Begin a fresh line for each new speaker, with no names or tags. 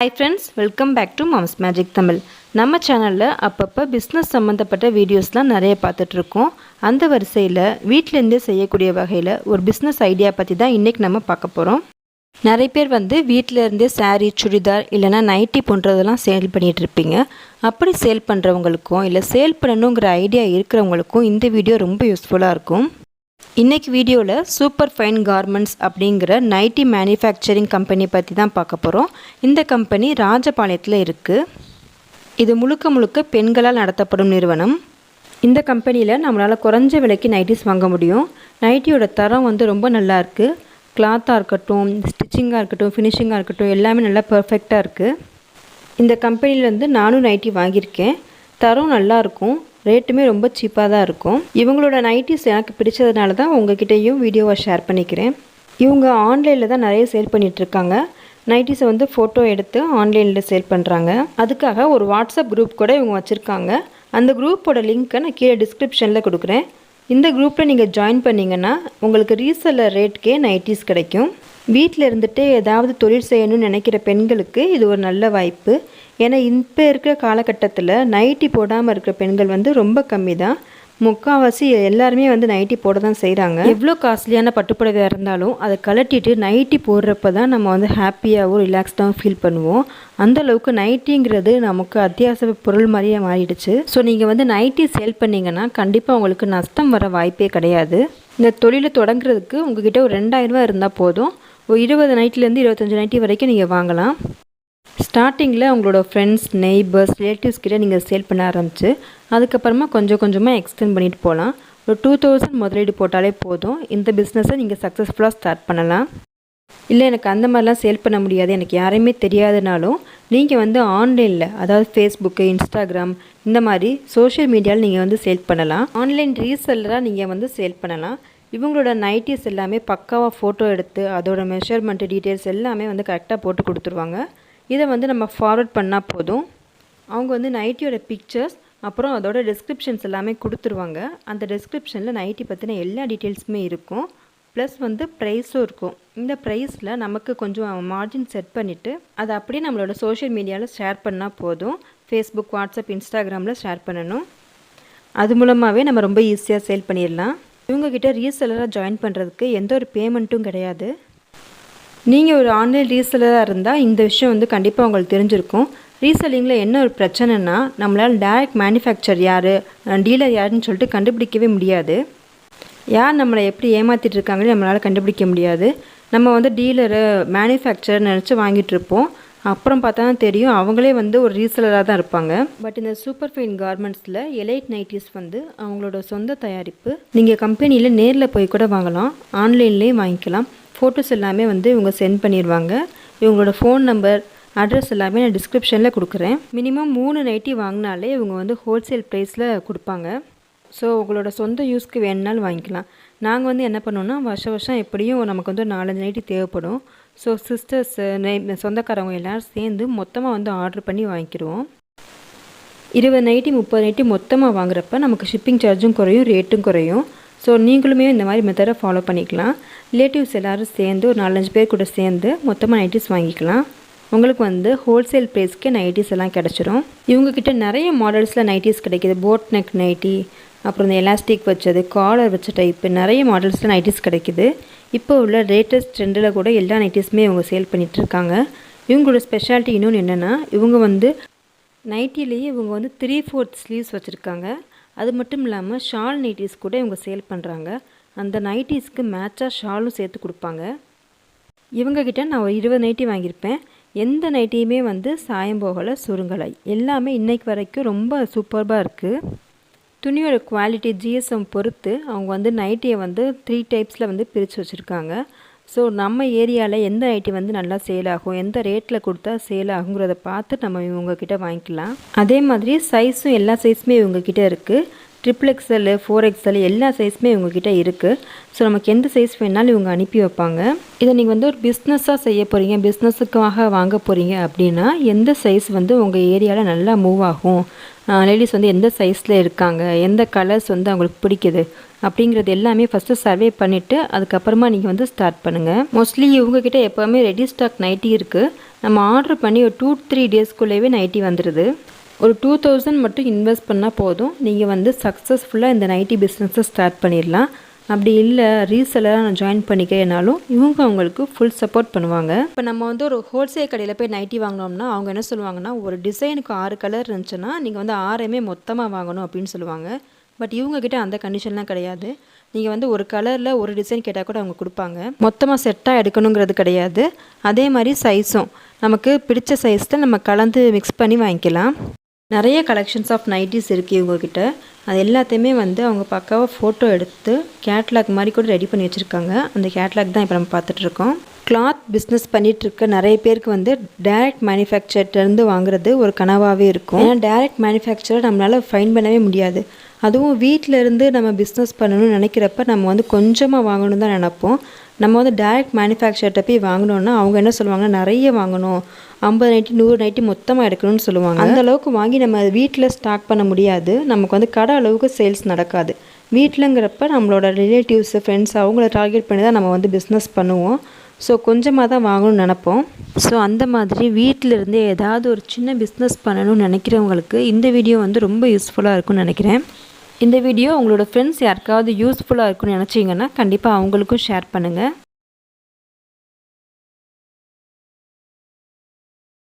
Hi friends, welcome back to Mom's Magic Tamil. நம்ம சேனலில் அப்பப்போ பிஸ்னஸ் சம்மந்தப்பட்ட வீடியோஸ்லாம் நிறைய பார்த்துட்ருக்கோம். அந்த வரிசையில் வீட்டிலேருந்தே செய்யக்கூடிய வகையில் ஒரு பிஸ்னஸ் ஐடியா பற்றி தான் இன்றைக்கி நம்ம பார்க்க போகிறோம். நிறைய பேர் வீட்டிலேருந்தே சாரீ, சுடிதார் இல்லைனா நைட்டி போன்றதெல்லாம் சேல் பண்ணிகிட்ருப்பீங்க. அப்படி சேல் பண்ணுறவங்களுக்கும் இல்லை சேல் பண்ணணுங்கிற ஐடியா இருக்கிறவங்களுக்கும் இந்த வீடியோ ரொம்ப யூஸ்ஃபுல்லாக இருக்கும். இன்றைக்கி வீடியோவில் சூப்பர் ஃபைன் கார்மெண்ட்ஸ் அப்படிங்கிற நைட்டி மேனுஃபேக்சரிங் கம்பெனி பற்றி தான் பார்க்க போகிறோம். இந்த கம்பெனி ராஜபாளையத்தில் இருக்குது. இது முழுக்க பெண்களால் நடத்தப்படும் நிறுவனம். இந்த கம்பெனியில் நம்மளால் குறைஞ்ச விலைக்கு நைட்டிஸ் வாங்க முடியும். நைட்டியோட தரம் ரொம்ப நல்லா இருக்குது. கிளாத்தாக இருக்கட்டும், ஸ்டிச்சிங்காக இருக்கட்டும், ஃபினிஷிங்காக இருக்கட்டும், எல்லாமே நல்லா பர்ஃபெக்டாக இருக்குது. இந்த கம்பெனிலேருந்து நானும் நைட்டி வாங்கியிருக்கேன். தரம் நல்லாயிருக்கும், ரேட்டுமே ரொம்ப சீப்பாக தான் இருக்கும். இவங்களோட நைட்டிஸ் எனக்கு பிடிச்சதுனால தான் உங்ககிட்டையும் வீடியோவை ஷேர் பண்ணிக்கிறேன். இவங்க ஆன்லைனில் தான் நிறைய சேல் பண்ணிகிட்ருக்காங்க. நைட்டிஸை ஃபோட்டோ எடுத்து ஆன்லைனில் சேல் பண்ணுறாங்க. அதுக்காக ஒரு வாட்ஸ்அப் குரூப் கூட இவங்க வச்சுருக்காங்க. அந்த குரூப்போட லிங்க்கை நான் கீழே டிஸ்கிரிப்ஷனில் கொடுக்குறேன். இந்த குரூப்பில் நீங்கள் ஜாயின் பண்ணிங்கன்னா உங்களுக்கு ரீசெல்லர் ரேட்டுக்கே நைட்டிஸ் கிடைக்கும். வீட்டில் இருந்துகிட்டே ஏதாவது தொழில் செய்யணும்னு நினைக்கிற பெண்களுக்கு இது ஒரு நல்ல வாய்ப்பு. ஏன்னா இப்போ இருக்கிற காலகட்டத்தில் நைட்டி போடாமல் இருக்கிற பெண்கள் ரொம்ப கம்மி தான். முக்கால்வாசி எல்லாருமே நைட்டி போட தான் செய்கிறாங்க. எவ்வளோ காஸ்ட்லியான பட்டுப்புடவையாக இருந்தாலும் அதை கழட்டிட்டு நைட்டி போடுறப்ப தான் நம்ம ஹாப்பியாகவும் ரிலாக்ஸ்டாகவும் ஃபீல் பண்ணுவோம். அந்தளவுக்கு நைட்டிங்கிறது நமக்கு அத்தியாவசிய பொருள் மாதிரியே மாறிடுச்சு. ஸோ நீங்கள் நைட்டி சேல் பண்ணிங்கன்னா கண்டிப்பாக உங்களுக்கு நஷ்டம் வர வாய்ப்பே கிடையாது. இந்த தொழிலை தொடங்குறதுக்கு உங்ககிட்ட ஒரு 2000 ரூபா இருந்தால் போதும். ஒரு 20 நைட்டிலேருந்து 25 நைட்டி வரைக்கும் நீங்கள் வாங்கலாம். ஸ்டார்டிங்கில் உங்களோட ஃப்ரெண்ட்ஸ், நெய்பர்ஸ், ரிலேட்டிவ்ஸ் கிட்டே நீங்கள் சேல் பண்ண ஆரம்பிச்சு அதுக்கப்புறமா கொஞ்சம் கொஞ்சமாக எக்ஸ்டெண்ட் பண்ணிட்டு போகலாம். ஒரு 2000 முதலீடு போட்டாலே போதும். இந்த பிஸ்னஸை நீங்கள் சக்ஸஸ்ஃபுல்லாக ஸ்டார்ட் பண்ணலாம். இல்லை எனக்கு அந்த மாதிரிலாம் சேல் பண்ண முடியாது, எனக்கு யாரையுமே தெரியாதுனாலும் நீங்கள் ஆன்லைனில், அதாவது ஃபேஸ்புக்கு, இன்ஸ்டாகிராம், இந்த மாதிரி சோஷியல் மீடியாவில் நீங்கள் சேல் பண்ணலாம். ஆன்லைன் ரீசெல்லராக நீங்கள் சேல் பண்ணலாம். இவங்களோட நைட்டிஸ் எல்லாமே பக்காவாக ஃபோட்டோ எடுத்து அதோட மெஷர்மெண்ட்டு டீட்டெயில்ஸ் எல்லாமே கரெக்டாக போட்டு கொடுத்துருவாங்க. இதை நம்ம ஃபார்வர்ட் பண்ணால் போதும். அவங்க நைட்டியோட பிக்சர்ஸ் அப்புறம் அதோட டிஸ்கிரிப்ஷன்ஸ் எல்லாமே கொடுத்துருவாங்க. அந்த டிஸ்கிரிப்ஷனில் நைட்டி பற்றின எல்லா டீட்டெயில்ஸுமே இருக்கும். ப்ளஸ் ப்ரைஸும் இருக்கும். இந்த ப்ரைஸில் நமக்கு கொஞ்சம் மார்ஜின் செட் பண்ணிவிட்டு அதை அப்படியே நம்மளோட சோஷியல் மீடியாவில் ஷேர் பண்ணால் போதும். ஃபேஸ்புக், வாட்ஸ்அப், இன்ஸ்டாகிராமில் ஷேர் பண்ணணும். அது மூலமாகவே நம்ம ரொம்ப ஈஸியாக சேல் பண்ணிடலாம். இவங்ககிட்ட ரீசெல்லராக ஜாயின் பண்ணுறதுக்கு எந்த ஒரு பேமெண்ட்டும் கிடையாது. நீங்கள் ஒரு ஆன்லைன் ரீசெல்லராக இருந்தால் இந்த விஷயம் கண்டிப்பாக உங்களுக்கு தெரிஞ்சிருக்கும். ரீசெல்லிங்கில் என்ன ஒரு பிரச்சனைனா நம்மளால் டைரக்ட் மேனுஃபேக்சர் யார், டீலர் யாருன்னு சொல்லிட்டு கண்டுபிடிக்கவே முடியாது. யார் நம்மளை எப்படி ஏமாற்றிட்டு இருக்காங்கன்னு நம்மளால் கண்டுபிடிக்க முடியாது. நம்ம டீலரு, மேனுஃபேக்சர் நினச்சி வாங்கிட்டுருப்போம். அப்புறம் பார்த்தா தான் தெரியும் அவங்களே ஒரு ரீசெல்லராக தான் இருப்பாங்க. பட் இந்த சூப்பர் ஃபைன் கார்மெண்ட்ஸில் எலைட் நைட்டிஸ் அவங்களோட சொந்த தயாரிப்பு. நீங்கள் கம்பெனியில் நேரில் போய் கூட வாங்கலாம், ஆன்லைன்லேயும் வாங்கிக்கலாம். ஃபோட்டோஸ் எல்லாமே இவங்க சென்ட் பண்ணிடுவாங்க. இவங்களோட ஃபோன் நம்பர், அட்ரஸ் எல்லாமே நான் டிஸ்கிரிப்ஷனில் கொடுக்குறேன். மினிமம் 3 நைட்டி வாங்கினாலே இவங்க ஹோல்சேல் ப்ரைஸில் கொடுப்பாங்க. ஸோ உங்களோட சொந்த யூஸ்க்கு வேணுனாலும் வாங்கிக்கலாம். நாங்கள் என்ன பண்ணோன்னா வருஷம் எப்படியும் நமக்கு 4-5 நைட்டி தேவைப்படும். ஸோ சிஸ்டர்ஸ், சொந்தக்காரவங்க எல்லோரும் சேர்ந்து மொத்தமாக ஆர்டர் பண்ணி வாங்கிக்கிடுவோம். 20 நைட்டி 30 நைட்டி மொத்தமாக வாங்குறப்ப நமக்கு ஷிப்பிங் சார்ஜும் குறையும், ரேட்டும் குறையும். ஸோ நீங்களுமே இந்த மாதிரி மெத்தடை ஃபாலோ பண்ணிக்கலாம். ரிலேட்டிவ்ஸ் எல்லோரும் சேர்ந்து ஒரு 4-5 பேர் கூட சேர்ந்து மொத்தமாக நைட்டிஸ் வாங்கிக்கலாம். உங்களுக்கு ஹோல்சேல் ப்ரைஸ்க்கே நைட்டிஸ் எல்லாம் கிடச்சிரும். இவங்கக்கிட்ட நிறைய மாடல்ஸில் நைட்டிஸ் கிடைக்கிது. போட் நெக் நைட்டி, அப்புறம் இந்த எலாஸ்டிக் வச்சது, காலர் வச்ச டைப்பு, நிறைய மாடல்ஸில் நைட்டிஸ் கிடைக்கிது. இப்போ உள்ள லேட்டஸ்ட் ட்ரெண்டில் கூட எல்லா நைட்டிஸுமே இவங்க சேல் பண்ணிகிட்ருக்காங்க. இவங்களோட ஸ்பெஷாலிட்டி இன்னொன்று என்னென்னா இவங்க நைட்டிலேயே இவங்க 3/4 ஸ்லீவ்ஸ் வச்சுருக்காங்க. அது மட்டும் இல்லாமல் ஷால் நைட்டிஸ் கூட இவங்க சேல் பண்ணுறாங்க. அந்த நைட்டிஸ்க்கு மேட்சாக ஷாலும் சேர்த்து கொடுப்பாங்க. இவங்கக்கிட்ட நான் ஒரு 20 நைட்டி வாங்கியிருப்பேன். எந்த நைட்டியுமே சாயம் போகலை, சுருங்கலை. எல்லாமே இன்றைக்கு வரைக்கும் ரொம்ப சூப்பர்பாக இருக்குது. துணியோட குவாலிட்டி, ஜிஎஸ்எம் பொறுத்து அவங்க நைட்டியை 3 டைப்ஸில் பிரித்து வச்சுருக்காங்க. ஸோ நம்ம ஏரியாவில் எந்த நைட்டி நல்லா சேல் ஆகும், எந்த ரேட்டில் கொடுத்தா சேல் ஆகுங்கிறத பார்த்து நம்ம இவங்கக்கிட்ட வாங்கிக்கலாம். அதே மாதிரி சைஸும் எல்லா சைஸுமே இவங்கக்கிட்ட இருக்குது. XXL, 4XL எல்லா சைஸுமே இவங்கக்கிட்ட இருக்குது. ஸோ நமக்கு எந்த சைஸ் வேணாலும் இவங்க அனுப்பி வைப்பாங்க. இதை நீங்கள் ஒரு பிஸ்னஸாக செய்ய போகிறீங்க, பிஸ்னஸுக்காக வாங்க போகிறீங்க அப்படின்னா எந்த சைஸ் உங்கள் ஏரியாவில் நல்லா மூவ் ஆகும், லேடிஸ் எந்த சைஸில் இருக்காங்க, எந்த கலர்ஸ் அவங்களுக்கு பிடிக்குது அப்படிங்கிறது எல்லாமே ஃபஸ்ட்டு சர்வே பண்ணிவிட்டு அதுக்கப்புறமா நீங்கள் வந்து ஸ்டார்ட் பண்ணுங்கள். மோஸ்ட்லி இவங்கக்கிட்ட எப்போவுமே ரெடி ஸ்டாக் நைட்டி இருக்குது. நம்ம ஆர்டர் பண்ணி ஒரு 2-3 டேஸ்க்குள்ளேயே நைட்டி வந்துடுது. ஒரு 2000 மட்டும் இன்வெஸ்ட் பண்ணால் போதும், நீங்கள் வந்து சக்ஸஸ்ஃபுல்லாக இந்த நைட்டி பிஸ்னஸை ஸ்டார்ட் பண்ணிடலாம். அப்படி இல்லை ரீசெல்லராக நான் ஜாயின் பண்ணிக்கிறேனாலும் இவங்க அவங்களுக்கு ஃபுல் சப்போர்ட் பண்ணுவாங்க. இப்போ நம்ம வந்து ஒரு ஹோல்சேல் கடையில் போய் நைட்டி வாங்கினோம்னா அவங்க என்ன சொல்லுவாங்கன்னா, ஒரு டிசைனுக்கு 6 கலர் இருந்துச்சுன்னா நீங்கள் வந்து 6மே மொத்தமாக வாங்கணும் அப்படின்னு சொல்லுவாங்க. பட் இவங்கக்கிட்ட அந்த கண்டிஷன்லாம் கிடையாது. நீங்கள் வந்து ஒரு கலரில் ஒரு டிசைன் கேட்டால் கூட அவங்க கொடுப்பாங்க. மொத்தமாக செட்டாக எடுக்கணுங்கிறது கிடையாது. அதே மாதிரி சைஸும் நமக்கு பிடிச்ச சைஸில் நம்ம கலந்து மிக்ஸ் பண்ணி வாங்கிக்கலாம். நிறைய கலெக்ஷன்ஸ் ஆஃப் நைட்டிஸ் இருக்குது இவங்கக்கிட்ட. அது எல்லாத்தையுமே வந்து அவங்க பக்காவாக ஃபோட்டோ எடுத்து கேட்லாக் மாதிரி கூட ரெடி பண்ணி வச்சுருக்காங்க. அந்த கேட்லாக் தான் இப்போ நம்ம பார்த்துட்ருக்கோம். கிளாத் பிஸ்னஸ் பண்ணிகிட்ருக்க நிறைய பேருக்கு வந்து டைரக்ட் மேனுஃபேக்சர்லேருந்து வாங்குறது ஒரு கனவாகவே இருக்கும். ஏன்னா டைரக்ட் மேனுஃபேக்சரை நம்மளால் ஃபைன் பண்ணவே முடியாது. அதுவும் வீட்டில் இருந்து நம்ம பிஸ்னஸ் பண்ணணும்னு நினைக்கிறப்ப நம்ம வந்து கொஞ்சமாக வாங்கணும் தான் நினைப்போம். நம்ம வந்து டைரக்ட் மேனுஃபேக்சர்கிட்ட போய் வாங்கினோன்னா அவங்க என்ன சொல்லுவாங்க, நிறைய வாங்கணும், 50 நைட்டி 100 நைட்டி மொத்தமாக எடுக்கணும்னு சொல்லுவாங்க. அந்த அளவுக்கு வாங்கி நம்ம வீட்டில் ஸ்டாக் பண்ண முடியாது. நமக்கு வந்து கடை அளவுக்கு சேல்ஸ் நடக்காது. வீட்டிலங்கிறப்ப நம்மளோட ரிலேட்டிவ்ஸ் ஃப்ரெண்ட்ஸ் அவங்கள டார்கெட் பண்ணி தான் நம்ம வந்து பிஸ்னஸ் பண்ணுவோம். ஸோ கொஞ்சமாக தான் வாங்கணும்னு நினப்போம். ஸோ அந்த மாதிரி வீட்டிலருந்தே ஏதாவது ஒரு சின்ன பிஸ்னஸ் பண்ணணும்னு நினைக்கிறவங்களுக்கு இந்த வீடியோ வந்து ரொம்ப யூஸ்ஃபுல்லாக இருக்கும்னு நினைக்கிறேன். இந்த வீடியோ உங்களோட ஃப்ரெண்ட்ஸ் யாருக்காவது யூஸ்ஃபுல்லாக இருக்குன்னு நினச்சிங்கன்னா கண்டிப்பாக அவங்களுக்கும் ஷேர் பண்ணுங்கள்.